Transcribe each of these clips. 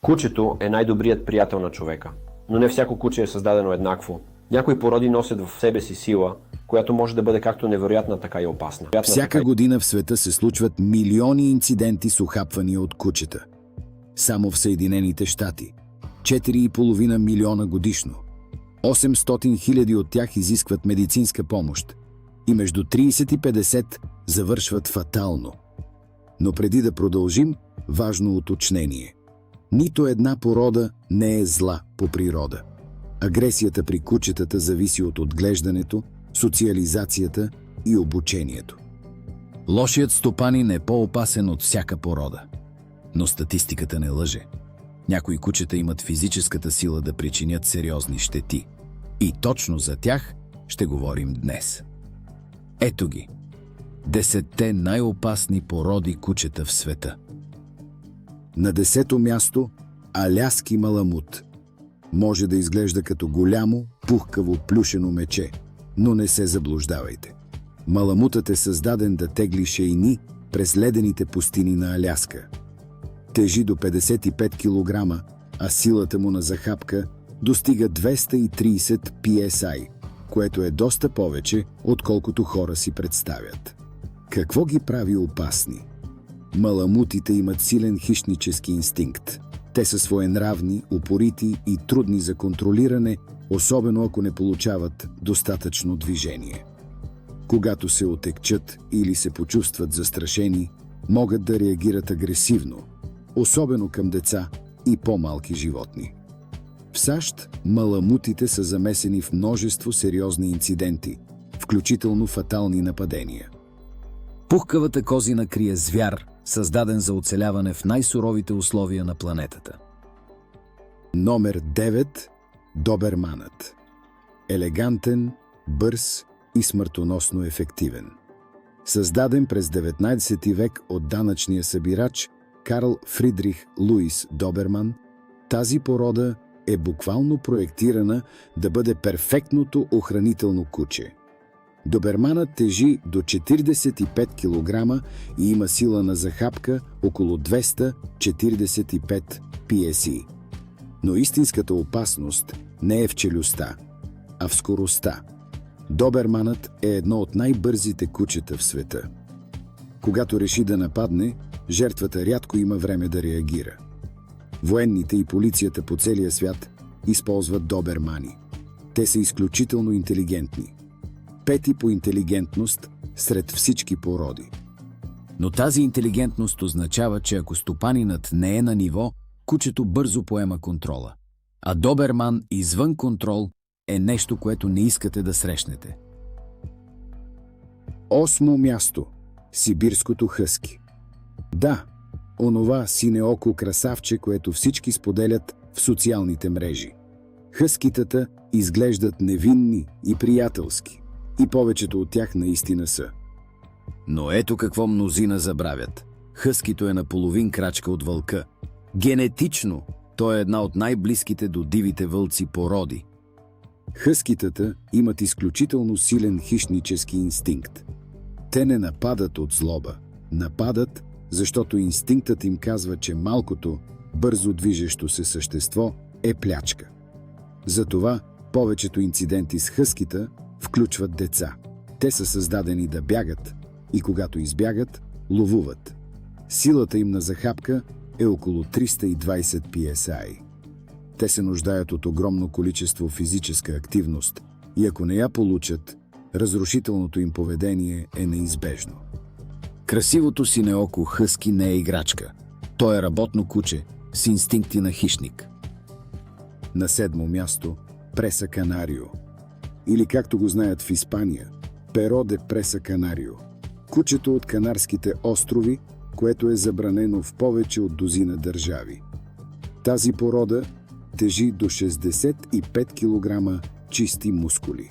Кучето е най-добрият приятел на човека, но не всяко куче е създадено еднакво. Някои породи носят в себе си сила, която може да бъде както невероятна, така и опасна. Всяка година в света се случват милиони инциденти с ухапвания от кучета. Само в Съединените щати – 4,5 милиона годишно. 800 хиляди от тях изискват медицинска помощ и между 30 и 50 завършват фатално. Но преди да продължим, важно уточнение. Нито една порода не е зла по природа. Агресията при кучетата зависи от отглеждането, социализацията и обучението. Лошият стопанин е по-опасен от всяка порода. Но статистиката не лъже. Някои кучета имат физическата сила да причинят сериозни щети. И точно за тях ще говорим днес. Ето ги. 10 най-опасни породи кучета в света. На 10-то място – аляски маламут. Може да изглежда като голямо, пухкаво плюшено мече, но не се заблуждавайте. Маламутът е създаден да тегли шейни през ледените пустини на Аляска. Тежи до 55 кг, а силата му на захапка достига 230 PSI, което е доста повече, отколкото хора си представят. Какво ги прави опасни? Маламутите имат силен хищнически инстинкт. Те са своенравни, упорити и трудни за контролиране, особено ако не получават достатъчно движение. Когато се отекчат или се почувстват застрашени, могат да реагират агресивно, особено към деца и по-малки животни. В САЩ маламутите са замесени в множество сериозни инциденти, включително фатални нападения. Пухкавата козина крие звяр, създаден за оцеляване в най-суровите условия на планетата. Номер 9. Доберманът. Елегантен, бърз и смъртоносно ефективен. Създаден през 19 век от данъчния събирач Карл Фридрих Луис Доберман, тази порода е буквално проектирана да бъде перфектното охранително куче. Доберманът тежи до 45 кг и има сила на захапка около 245 PSI. Но истинската опасност не е в челюстта, а в скоростта. Доберманът е едно от най-бързите кучета в света. Когато реши да нападне, жертвата рядко има време да реагира. Военните и полицията по целия свят използват добермани. Те са изключително интелигентни. Пети по интелигентност сред всички породи. Но тази интелигентност означава, че ако стопанинът не е на ниво, кучето бързо поема контрола. А доберман извън контрол е нещо, което не искате да срещнете. 8 място. Сибирското хъски. Да, онова синеоко красавче, което всички споделят в социалните мрежи. Хъскитата изглеждат невинни и приятелски. И повечето от тях наистина са. Но ето какво мнозина забравят. Хъскито е на половин крачка от вълка. Генетично той е една от най-близките до дивите вълци породи. Хъскитата имат изключително силен хищнически инстинкт. Те не нападат от злоба. Нападат, защото инстинктът им казва, че малкото, бързо движещо се същество е плячка. Затова повечето инциденти с хъскита включват деца. Те са създадени да бягат и когато избягат, ловуват. Силата им на захапка е около 320 PSI. Те се нуждаят от огромно количество физическа активност и ако не я получат, разрушителното им поведение е неизбежно. Красивото синеоко хъски не е играчка. То е работно куче с инстинкти на хищник. На 7 място – преса канарио. Или както го знаят в Испания – перо де преса канарио. Кучето от Канарските острови, което е забранено в повече от дузина държави. Тази порода тежи до 65 кг чисти мускули.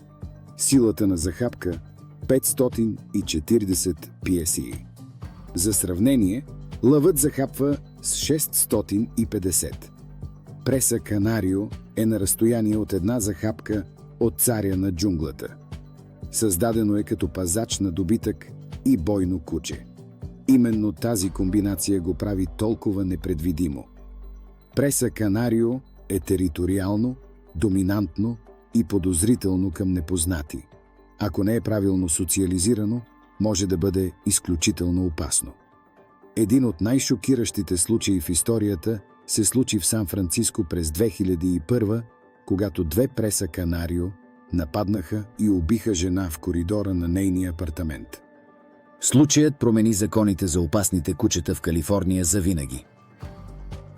Силата на захапка – 540 PSI. За сравнение, лъвът захапва с 650. Преса канарио е на разстояние от една захапка от царя на джунглата. Създадено е като пазач на добитък и бойно куче. Именно тази комбинация го прави толкова непредвидимо. Преса канарио е териториално, доминантно и подозрително към непознати. Ако не е правилно социализирано, може да бъде изключително опасно. Един от най-шокиращите случаи в историята се случи в Сан-Франциско през 2001, когато две преса канарио нападнаха и убиха жена в коридора на нейния апартамент. Случаят промени законите за опасните кучета в Калифорния завинаги.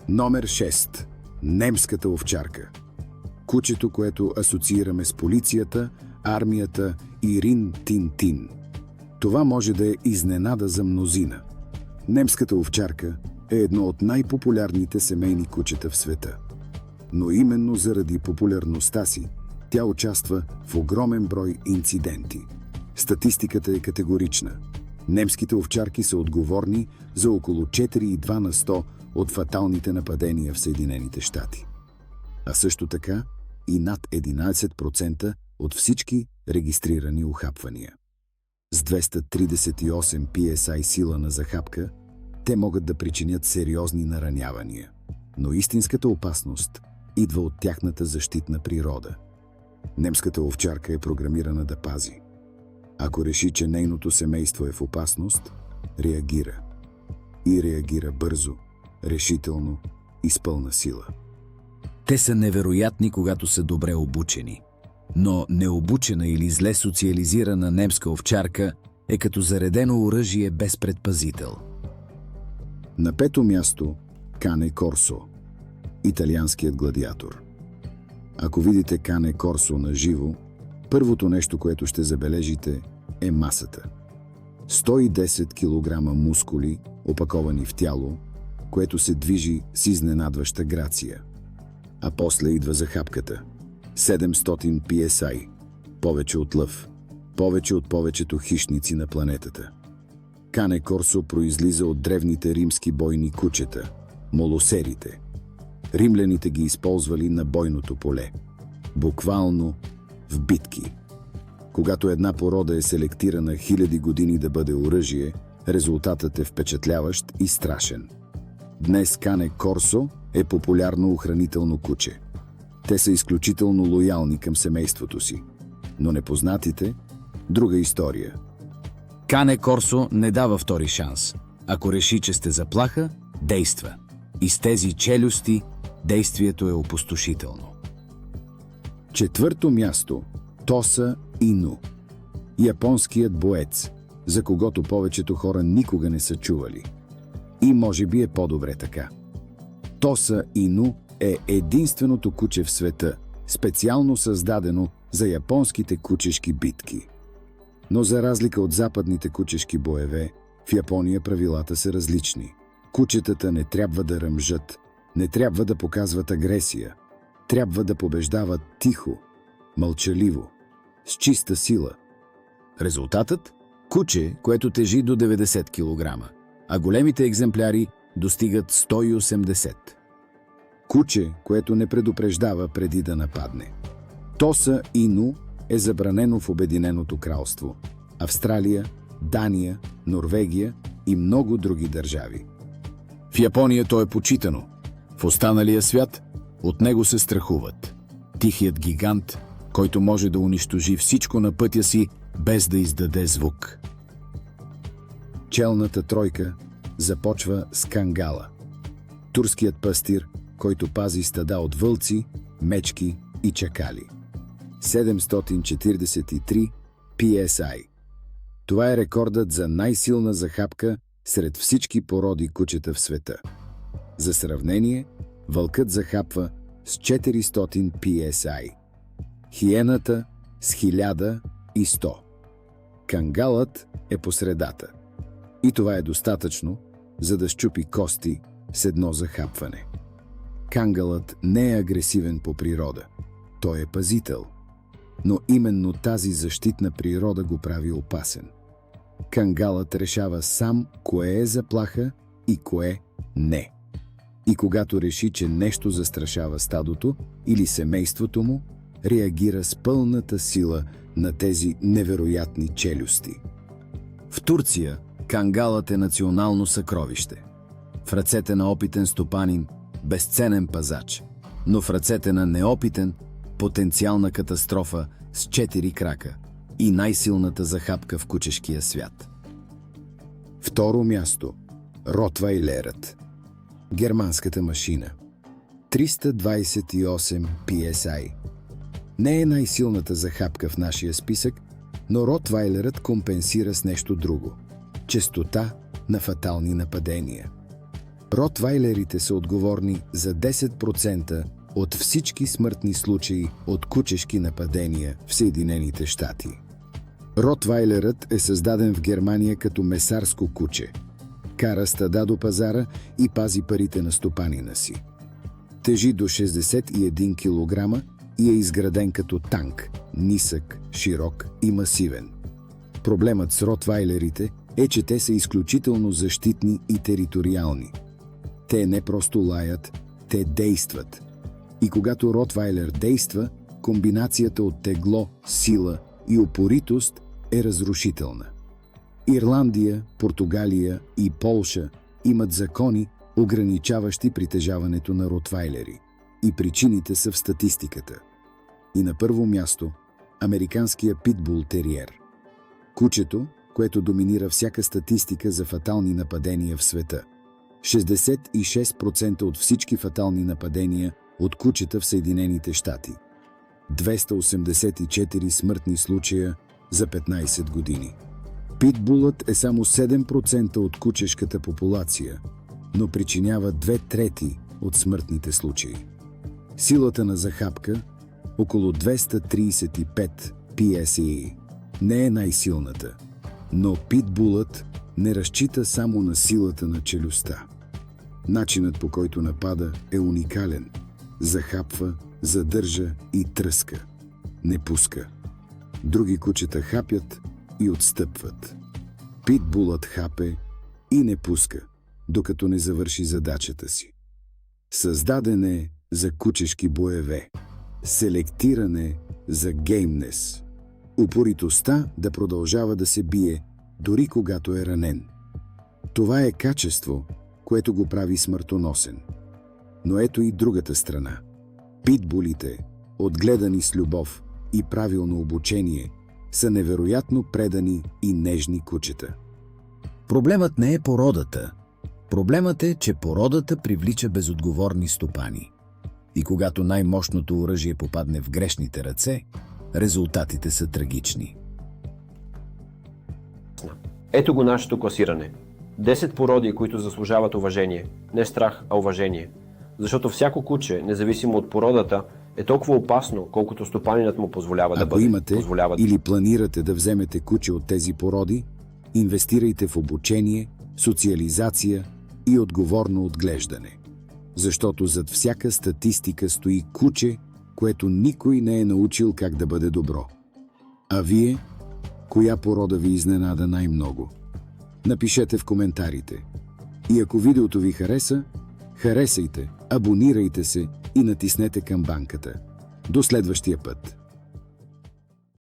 Номер 6. Немската овчарка. Кучето, което асоциираме с полицията, армията и Рин Тин Тин. Това може да е изненада за мнозина. Немската овчарка е едно от най-популярните семейни кучета в света. Но именно заради популярността си, тя участва в огромен брой инциденти. Статистиката е категорична. Немските овчарки са отговорни за около 4,2 на 100 от фаталните нападения в Съединените щати. А също така и над 11% от всички регистрирани ухапвания. С 238 PSI сила на захапка, те могат да причинят сериозни наранявания. Но истинската опасност идва от тяхната защитна природа. Немската овчарка е програмирана да пази. Ако реши, че нейното семейство е в опасност, реагира. И реагира бързо, решително и с пълна сила. Те са невероятни, когато са добре обучени. Но необучена или зле социализирана немска овчарка е като заредено оръжие без предпазител. На пето място – Кане Корсо, италианският гладиатор. Ако видите Кане Корсо на живо, първото нещо, което ще забележите, е масата. 110 кг мускули, опаковани в тяло, което се движи с изненадваща грация. А после идва захапката. 700 PSI, повече от лъв, повече от повечето хищници на планетата. Кане Корсо произлиза от древните римски бойни кучета – молосерите. Римляните ги използвали на бойното поле. Буквално в битки. Когато една порода е селектирана хиляди години да бъде оръжие, резултатът е впечатляващ и страшен. Днес Кане Корсо е популярно охранително куче. Те са изключително лоялни към семейството си. Но непознатите – друга история. Кане Корсо не дава втори шанс. Ако реши, че сте заплаха, действа. И с тези челюсти действието е опустошително. Четвърто място – Тоса Ину. Японският боец, за когото повечето хора никога не са чували. И може би е по-добре така. Тоса Ину е единственото куче в света, специално създадено за японските кучешки битки. Но за разлика от западните кучешки боеве, в Япония правилата са различни. Кучетата не трябва да ръмжат, не трябва да показват агресия. Трябва да побеждават тихо, мълчаливо, с чиста сила. Резултатът? Куче, което тежи до 90 кг, а големите екземпляри достигат 180. Куче, което не предупреждава преди да нападне. Тоса Ину е забранено в Обединеното кралство, Австралия, Дания, Норвегия и много други държави. В Япония то е почитано. В останалия свят от него се страхуват. Тихият гигант, който може да унищожи всичко на пътя си, без да издаде звук. Челната тройка започва с Кангала. Турският пастир, който пази стада от вълци, мечки и чакали. 743 PSI. Това е рекордът за най-силна захапка сред всички породи кучета в света. За сравнение, вълкът захапва с 400 PSI. Хиената с 1100. Кангалът е по средата. И това е достатъчно, за да счупи кости с едно захапване. Кангалът не е агресивен по природа. Той е пазител. Но именно тази защитна природа го прави опасен. Кангалът решава сам кое е заплаха и кое не. И когато реши, че нещо застрашава стадото или семейството му, реагира с пълната сила на тези невероятни челюсти. В Турция кангалът е национално съкровище. В ръцете на опитен стопанин безценен пазач, но в ръцете на неопитен, потенциална катастрофа с 4 крака и най-силната захапка в кучешкия свят. Второ място. Ротвайлерът. Германската машина. 328 PSI. Не е най-силната захапка в нашия списък, но ротвайлерът компенсира с нещо друго – честота на фатални нападения. Ротвайлерите са отговорни за 10% от всички смъртни случаи от кучешки нападения в Съединените щати. Ротвайлерът е създаден в Германия като месарско куче. Кара стада до пазара и пази парите на стопанина си. Тежи до 61 кг и е изграден като танк – нисък, широк и масивен. Проблемът с ротвайлерите е, че те са изключително защитни и териториални. Те не просто лаят, те действат. И когато ротвайлер действа, комбинацията от тегло, сила и упоритост е разрушителна. Ирландия, Португалия и Полша имат закони, ограничаващи притежаването на ротвайлери. И причините са в статистиката. И на първо място – американския питбул териер. Кучето, което доминира всяка статистика за фатални нападения в света. 66% от всички фатални нападения от кучета в Съединените щати. 284 смъртни случая за 15 години. Питбулът е само 7% от кучешката популация, но причинява 2/3 от смъртните случаи. Силата на захапка – около 235 PSI. Не е най-силната, но питбулът не разчита само на силата на челюстта. Начинът, по който напада, е уникален. Захапва, задържа и тръска. Не пуска. Други кучета хапят и отстъпват. Питбулът хапе и не пуска, докато не завърши задачата си. Създаден е за кучешки боеве. Селектиран е за геймнес. Упоритостта да продължава да се бие, дори когато е ранен. Това е качество, което го прави смъртоносен. Но ето и другата страна. Питбулите, отгледани с любов и правилно обучение, са невероятно предани и нежни кучета. Проблемът не е породата. Проблемът е, че породата привлича безотговорни стопани. И когато най-мощното оръжие попадне в грешните ръце, резултатите са трагични. Ето го нашето класиране. 10 породи, които заслужават уважение. Не страх, а уважение. Защото всяко куче, независимо от породата, е толкова опасно, колкото стопанинът му позволява да бъде. Ако имате или планирате да вземете куче от тези породи, инвестирайте в обучение, социализация и отговорно отглеждане. Защото зад всяка статистика стои куче, което никой не е научил как да бъде добро. А вие, коя порода ви изненада най-много? Напишете в коментарите. И ако видеото ви хареса, харесайте, абонирайте се и натиснете камбанката. До следващия път!